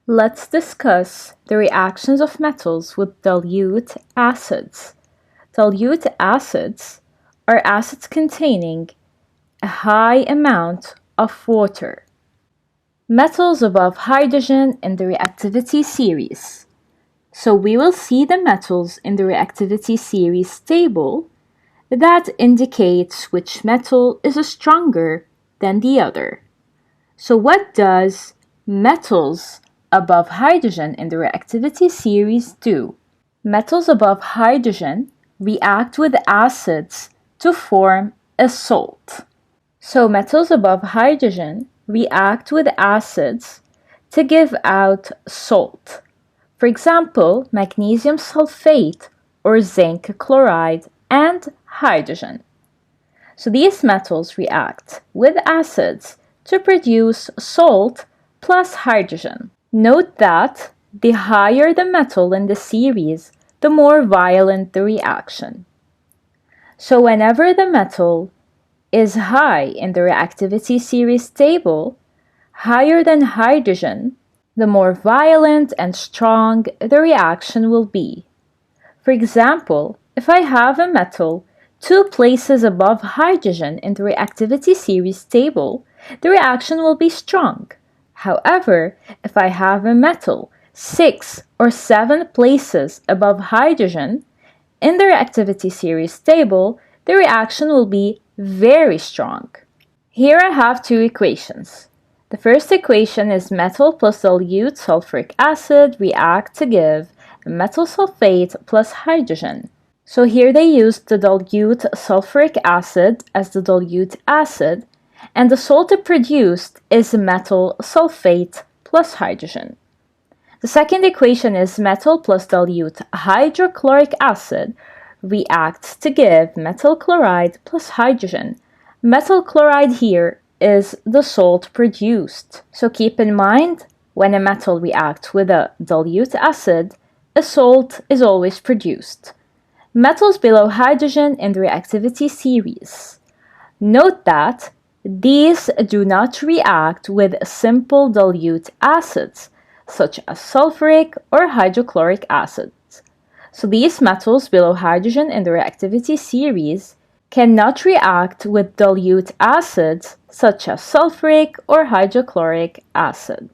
Let's discuss the reactions of metals with dilute acids. Dilute acids are acids containing a high amount of water. Metals above hydrogen in the reactivity series. So we will see the metals in the reactivity series table that indicates which metal is stronger than the other. So what does metals above hydrogen in the reactivity series do? Metals above hydrogen react with acids to form a salt. So metals above hydrogen react with acids to give out salt. For example, magnesium sulfate or zinc chloride and hydrogen. So these metals react with acids to produce salt plus hydrogen. Note that the higher the metal in the series, the more violent the reaction. So whenever the metal is high in the reactivity series table, higher than hydrogen, the more violent and strong the reaction will be. For example, if I have a metal 2 places above hydrogen in the reactivity series table, the reaction will be strong. However, if I have a metal 6 or 7 places above hydrogen in the reactivity series table, the reaction will be very strong. Here I have two equations. The first equation is metal plus dilute sulfuric acid react to give metal sulfate plus hydrogen. So here they used the dilute sulfuric acid as the dilute acid, and the salt it produced is metal sulfate plus hydrogen. The second equation is metal plus dilute hydrochloric acid reacts to give metal chloride plus hydrogen. Metal chloride here is the salt produced. So keep in mind, when a metal reacts with a dilute acid, a salt is always produced. Metals below hydrogen in the reactivity series. Note that these do not react with simple dilute acids, such as sulfuric or hydrochloric acids. So these metals below hydrogen in the reactivity series cannot react with dilute acids such as sulfuric or hydrochloric acid.